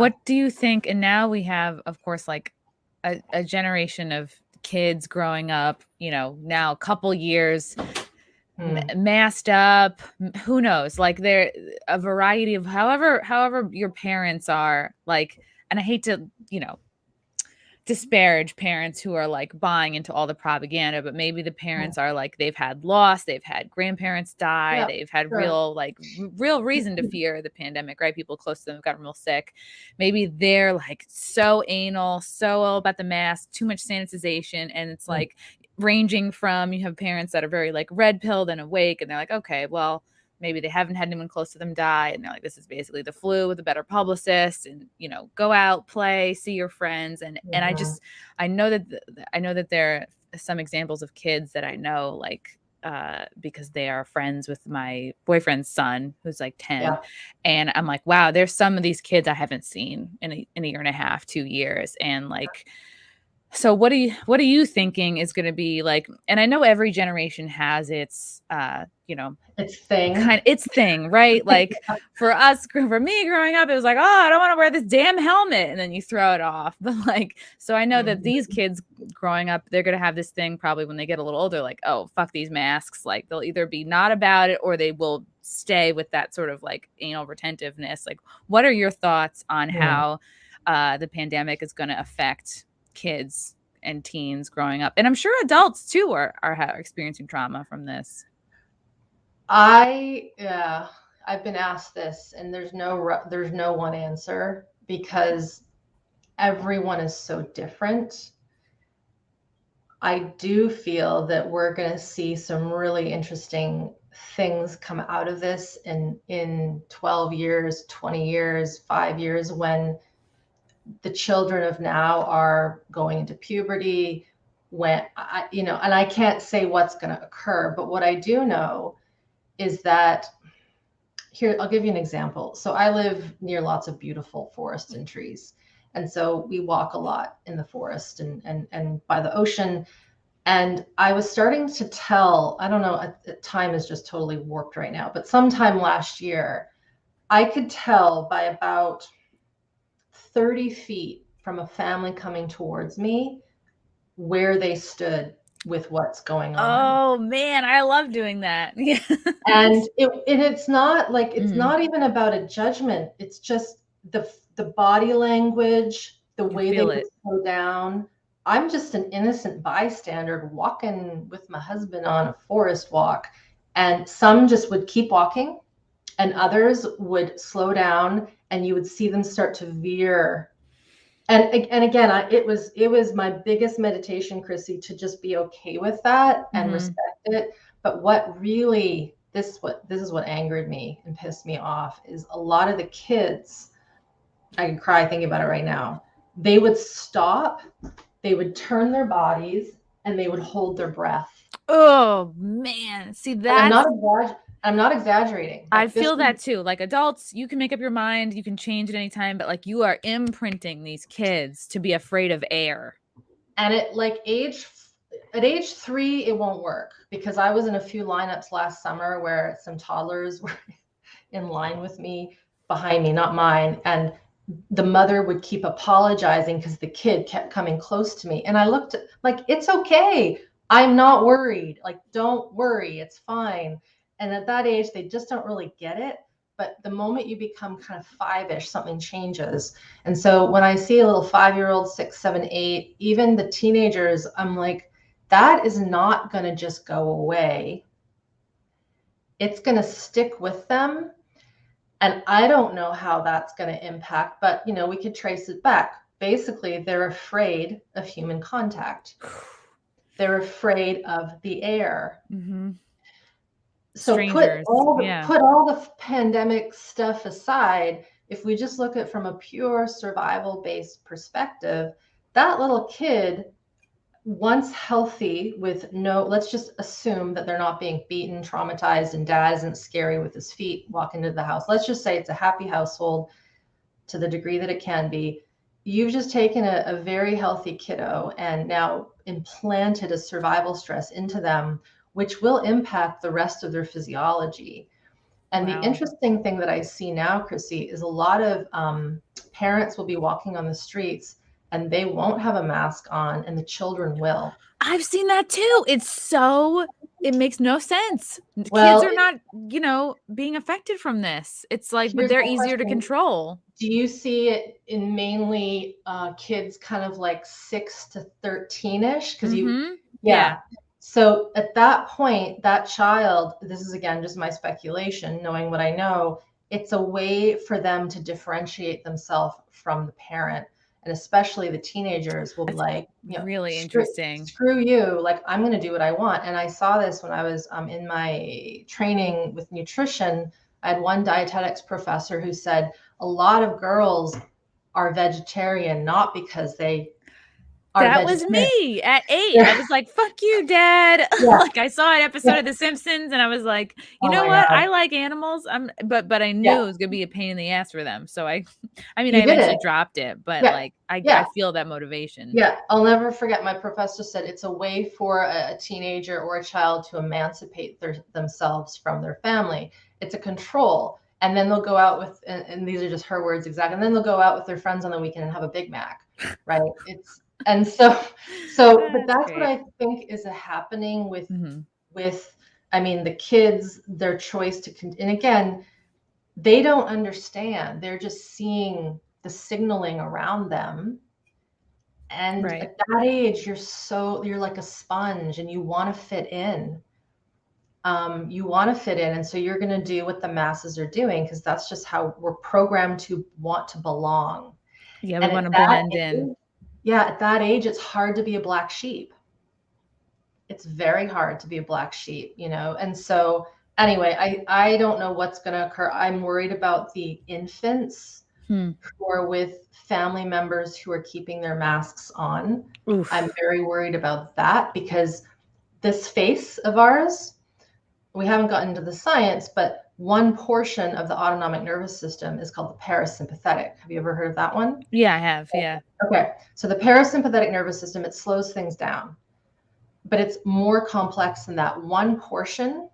What do you think? And now we have, of course, like a generation of kids growing up, you know, now a couple years masked up, who knows, like there a variety of however your parents are, like, and I hate to, you know, disparage parents who are like buying into all the propaganda, but maybe the parents are like, they've had loss, they've had grandparents die, they've had real reason to fear the pandemic, right? People close to them have gotten real sick. Maybe they're like so anal, so all about the mask, too much sanitization, and it's like ranging from, you have parents that are very like red pilled and awake, and they're like, okay, well, maybe they haven't had anyone close to them die, and they're like, this is basically the flu with a better publicist, and, you know, go out, play, see your friends. And I know that there are some examples of kids that I know, like, because they are friends with my boyfriend's son, who's like 10. And I'm like, wow, there's some of these kids I haven't seen in a year and a half, 2 years. And like, so what are you thinking is going to be like, and I know every generation has its, you know, its thing, right? Like for me growing up, it was like, oh, I don't want to wear this damn helmet. And then you throw it off. But like, so I know that these kids growing up, they're going to have this thing probably when they get a little older, like, oh, fuck these masks. Like they'll either be not about it or they will stay with that sort of like anal retentiveness. Like, what are your thoughts on how the pandemic is going to affect kids and teens growing up? And I'm sure adults too are experiencing trauma from this. I've been asked this, and there's no one answer because everyone is so different. I do feel that we're going to see some really interesting things come out of this in 12 years, 20 years, 5 years, when the children of now are going into puberty, when and I can't say what's going to occur, but what I do know is that here, I'll give you an example. So I live near lots of beautiful forests and trees. And so we walk a lot in the forest and by the ocean. And I was starting to tell, I don't know, time is just totally warped right now, but sometime last year, I could tell by about 30 feet from a family coming towards me where they stood with what's going on. Oh man, I love doing that. Yeah. And it's not like, it's not even about a judgment. It's just the body language, the way they would slow down. I'm just an innocent bystander walking with my husband on a forest walk, and some just would keep walking and others would slow down, and you would see them start to veer. And again, it was my biggest meditation, Chrissy, to just be okay with that and respect it. But what really, this is what angered me and pissed me off, is a lot of the kids, I can cry thinking about it right now, they would stop, they would turn their bodies, and they would hold their breath. Oh man, see that. I'm not exaggerating. Like, I feel that too. Like adults, you can make up your mind, you can change at any time, but like you are imprinting these kids to be afraid of air. And at age 3, it won't work, because I was in a few lineups last summer where some toddlers were in line with me, behind me, not mine. And the mother would keep apologizing because the kid kept coming close to me. And I looked like, it's okay. I'm not worried. Like, don't worry. It's fine. And at that age, they just don't really get it. But the moment you become kind of 5-ish, something changes. And so when I see a little 5-year-old, 6, 7, 8, even the teenagers, I'm like, that is not going to just go away. It's going to stick with them. And I don't know how that's going to impact, but we could trace it back. Basically, they're afraid of human contact. They're afraid of the air. So put all the pandemic stuff aside. If we just look at it from a pure survival-based perspective, that little kid, once healthy, with let's just assume that they're not being beaten, traumatized, and dad isn't scary with his feet walking into the house. Let's just say it's a happy household to the degree that it can be. You've just taken a very healthy kiddo and now implanted a survival stress into them, which will impact the rest of their physiology. And Wow. the interesting thing that I see now, Chrissy, is a lot of parents will be walking on the streets and they won't have a mask on and the children will. I've seen that too. It makes no sense. Well, Kids are not, being affected from this. It's like, but here's they're my easier to question. control. Do you see it in mainly kids kind of like 6 to 13-ish? Because Yeah. So at that point, that child, this is again just my speculation, knowing what I know, it's a way for them to differentiate themselves from the parent. And especially the teenagers will be like, really interesting. Screw you, like I'm going to do what I want. And I saw this when I was in my training with nutrition. I had one dietetics professor who said a lot of girls are vegetarian, not because they are That was me at 8. I was like, fuck you, Dad. Yeah. Like I saw an episode of The Simpsons and I was like, you know what? God. I like animals. But I knew it was gonna be a pain in the ass for them. So I You eventually dropped it, but I feel that motivation. Yeah, I'll never forget. My professor said it's a way for a teenager or a child to emancipate themselves from their family. It's a control. And then they'll go out with, and these are just her words exactly, and then they'll go out with their friends on the weekend and have a Big Mac, right? But that's what I think is happening with, the kids, their choice and again, they don't understand. They're just seeing the signaling around them. And at that age, you're like a sponge and you want to fit in. And so you're going to do what the masses are doing because that's just how we're programmed to want to belong. Yeah, we want to blend in. Yeah, at that age, it's hard to be a black sheep. It's very hard to be a black sheep, And so anyway, I don't know what's going to occur. I'm worried about the infants who are with family members who are keeping their masks on. Oof. I'm very worried about that because this face of ours, we haven't gotten into the science, but one portion of the autonomic nervous system is called the parasympathetic. Have you ever heard of that one? Yeah, I have. Yeah. Okay. So the parasympathetic nervous system, it slows things down, but it's more complex than that. One portion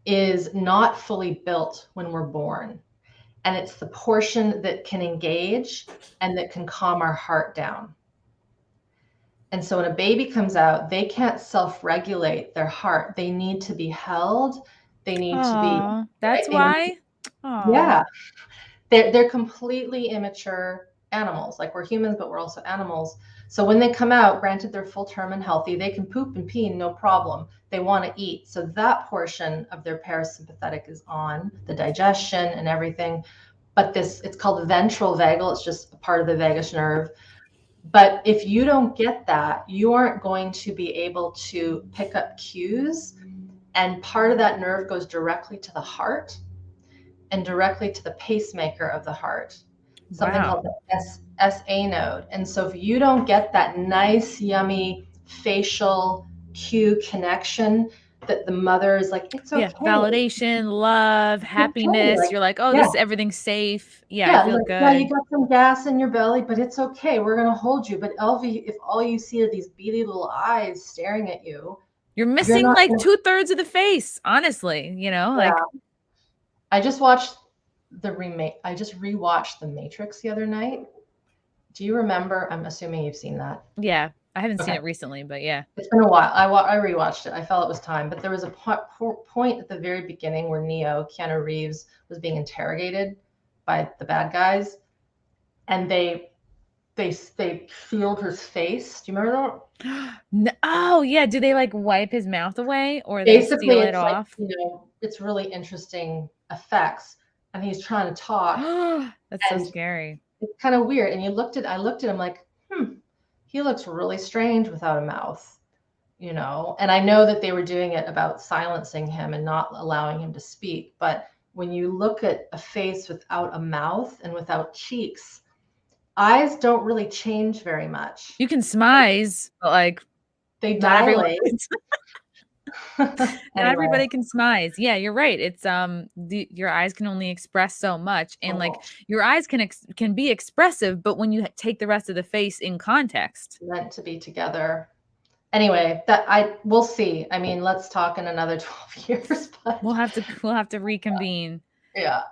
is not fully built when we're born. And it's the portion that can engage and that can calm our heart down. And so when a baby comes out, they can't self-regulate their heart. They need to be held. They need to be. That's why? Yeah. They're completely immature animals. Like we're humans, but we're also animals. So when they come out, granted they're full term and healthy, they can poop and pee, no problem. They want to eat. So that portion of their parasympathetic is on, the digestion and everything. But it's called ventral vagal. It's just a part of the vagus nerve. But if you don't get that, you aren't going to be able to pick up cues. And part of that nerve goes directly to the heart and directly to the pacemaker of the heart, something called the SA node. And so if you don't get that nice, yummy facial cue connection that the mother is like, it's okay. Yeah, validation, love, happiness. You're like, everything's safe. Yeah, I feel good. Yeah, you got some gas in your belly, but it's okay. We're going to hold you. But Elvie, if all you see are these beady little eyes staring at you, you're missing like 2/3 of the face, honestly, like. I just watched the remake. I just rewatched The Matrix the other night. Do you remember? I'm assuming you've seen that. Yeah, I haven't seen it recently, but yeah. It's been a while. I rewatched it. I felt it was time. But there was a point at the very beginning where Keanu Reeves, was being interrogated by the bad guys. And they sealed his face. Do you remember that? Oh, yeah. Do they like wipe his mouth away or they seal it off? It's really interesting effects. And he's trying to talk. That's so scary. It's kind of weird. And I looked at him like, he looks really strange without a mouth, And I know that they were doing it about silencing him and not allowing him to speak. But when you look at a face without a mouth and without cheeks, eyes don't really change very much. You can smize, but like they dilate. Not everybody can smize. Yeah, you're right. It's your eyes can only express so much, and like your eyes can be expressive, but when you take the rest of the face in context, meant to be together. Anyway, we'll see. I mean, let's talk in another 12 years. But We'll have to reconvene. yeah.